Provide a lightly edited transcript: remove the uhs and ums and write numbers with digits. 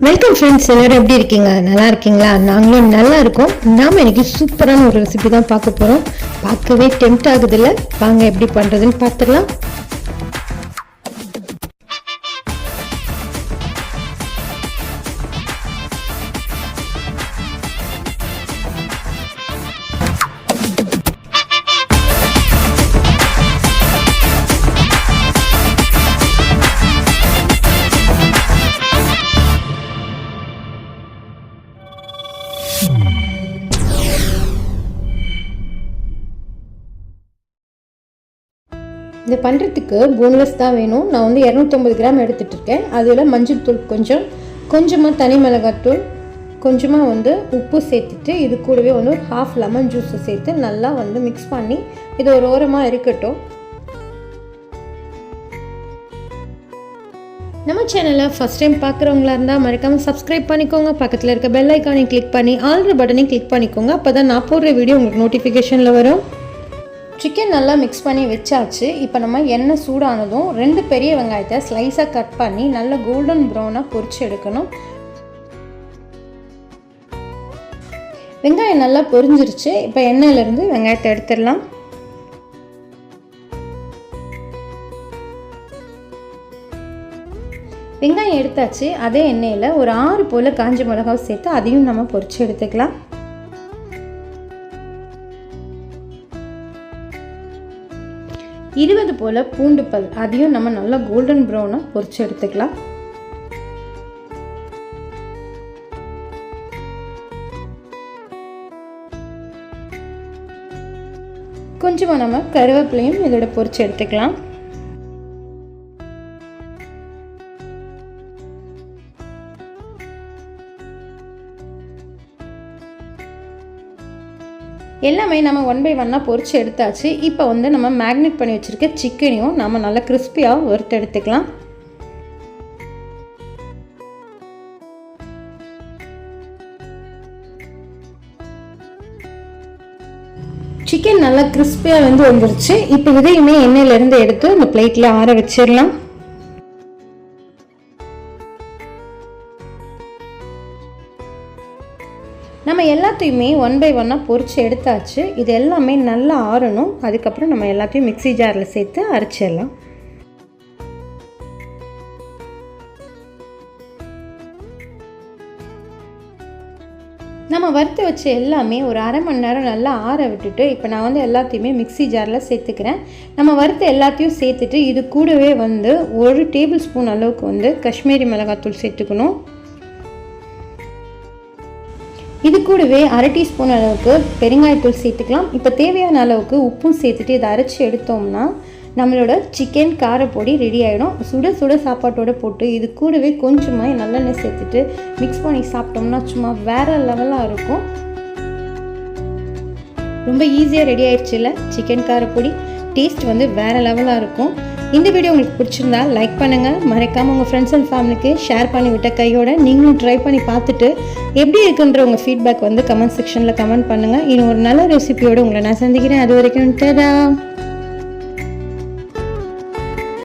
Welcome friends, எல்லாரும் எப்படி இருக்கீங்க? நல்லா இருக்கீங்களா? நாங்களும் நல்லா இருக்கோம். நாம் இன்னைக்கு சூப்பரான ஒரு ரெசிபி தான் பார்க்க போகிறோம். பார்க்கவே டெம்ட் ஆகுதுல்ல? வாங்க எப்படி பண்ணுறதுன்னு பார்த்துடலாம். இது பண்ணுறதுக்கு போன்லெஸ் தான் வேணும். நான் வந்து 250 கிராம் எடுத்துகிட்ருக்கேன். அதில் மஞ்சள் தூள் கொஞ்சமாக தனி மிளகாத்தூள், கொஞ்சமாக வந்து உப்பு சேர்த்துட்டு இது கூடவே வந்து ஒரு ½ லெமன் ஜூஸை சேர்த்து நல்லா வந்து மிக்ஸ் பண்ணி இது ஒரு ஓரமாக இருக்கட்டும். நம்ம சேனலை ஃபஸ்ட் டைம் பார்க்குறவங்களா இருந்தால் மறக்காமல் சப்ஸ்கிரைப் பண்ணிக்கோங்க. பக்கத்தில் இருக்க பெல் ஐக்கானையும் கிளிக் பண்ணி ஆல் பட்டனையும் கிளிக் பண்ணிக்கோங்க. அப்போ தான் நான் போடுற வீடியோ உங்களுக்கு நோட்டிஃபிகேஷனில் வரும். சிக்கன் நல்லா மிக்ஸ் பண்ணி வச்சாச்சு. இப்போ நம்ம எண்ணெய் சூடானதும் 2 பெரிய வெங்காயத்தை ஸ்லைஸாக கட் பண்ணி நல்லா கோல்டன் ப்ரௌனாக பொரிச்சு எடுக்கணும். வெங்காயம் நல்லா பொரிஞ்சிருச்சு. இப்போ எண்ணெயிலேருந்து வெங்காயத்தை எடுத்துடலாம். வெங்காயம் எடுத்தாச்சு. அதே எண்ணெயில் ஒரு 6 போல் காஞ்ச மிளகாவை சேர்த்து அதையும் நம்ம பொரிச்சு எடுத்துக்கலாம். $20 போல் பூண்டு பல், அதையும் நம்ம நல்லா கோல்டன் ப்ரௌனாக பொரிச்சு எடுத்துக்கலாம். கொஞ்சமாக நம்ம கருவேப்பிலையும் இதோட பொரிச்சு எடுத்துக்கலாம். எல்லாமே நம்ம 1 by 1 பொரிச்சு எடுத்தாச்சு. இப்போ வந்து நம்ம மேக்னேட் பண்ணி வச்சுருக்க சிக்கனையும் நம்ம நல்லா கிறிஸ்பியாக வறுத்து எடுத்துக்கலாம். சிக்கன் நல்லா கிறிஸ்பியாக வந்து வந்துருச்சு. இப்போ இதையுமே எண்ணெயிலேருந்து எடுத்து இந்த பிளேட்டில் ஆற வச்சிடலாம். நம்ம எல்லாத்தையுமே 1 by 1 பொரிச்சு எடுத்தாச்சு. இது எல்லாமே நல்லா ஆறணும். அதுக்கப்புறம் நம்ம எல்லாத்தையும் மிக்ஸி ஜாரில் சேர்த்து அரைச்சிடலாம். நம்ம வறுத்து வச்ச எல்லாமே ஒரு அரை மணி நேரம் நல்லா ஆற விட்டுட்டு இப்போ நான் வந்து எல்லாத்தையுமே மிக்ஸி ஜாரில் சேர்த்துக்கிறேன். நம்ம வறுத்து எல்லாத்தையும் சேர்த்துட்டு இது கூடவே வந்து 1 டேபிள் ஸ்பூன் அளவுக்கு வந்து காஷ்மீரி மிளகாத்தூள் சேர்த்துக்கணும். இது கூடவே அரை டீஸ்பூன் அளவுக்கு பெருங்காயத்தூள் சேர்த்துக்கலாம். இப்போ தேவையான அளவுக்கு உப்பும் சேர்த்துட்டு இதை அரைச்சி எடுத்தோம்னா நம்மளோட சிக்கன் காரப்பொடி ரெடி ஆகிடும். சுட சுட சாப்பாட்டோடு போட்டு இது கூடவே கொஞ்சமாக நல்லெண்ணெய் சேர்த்துட்டு மிக்ஸ் பண்ணி சாப்பிட்டோம்னா சும்மா வேறு லெவலாக இருக்கும். ரொம்ப ஈஸியாக ரெடி ஆயிடுச்சு இல்லை சிக்கன் காரப்பொடி. டேஸ்ட் வந்து வேறு லெவலாக இருக்கும். இந்த வீடியோ உங்களுக்கு பிடிச்சிருந்தா லைக் பண்ணுங்கள். மறக்காமல் உங்கள் ஃப்ரெண்ட்ஸ் அண்ட் ஃபேமிலிக்கு ஷேர் பண்ணி விட்ட கையோட நீங்களும் ட்ரை பண்ணி பார்த்துட்டு எப்படி இருக்குன்ற உங்கள் ஃபீட்பேக் வந்து கமெண்ட் செக்ஷனில் கமெண்ட் பண்ணுங்கள். இன்னும் ஒரு நல்ல ரெசிபியோடு உங்களை நான் சந்திக்கிறேன். அது வரைக்கும் டடா.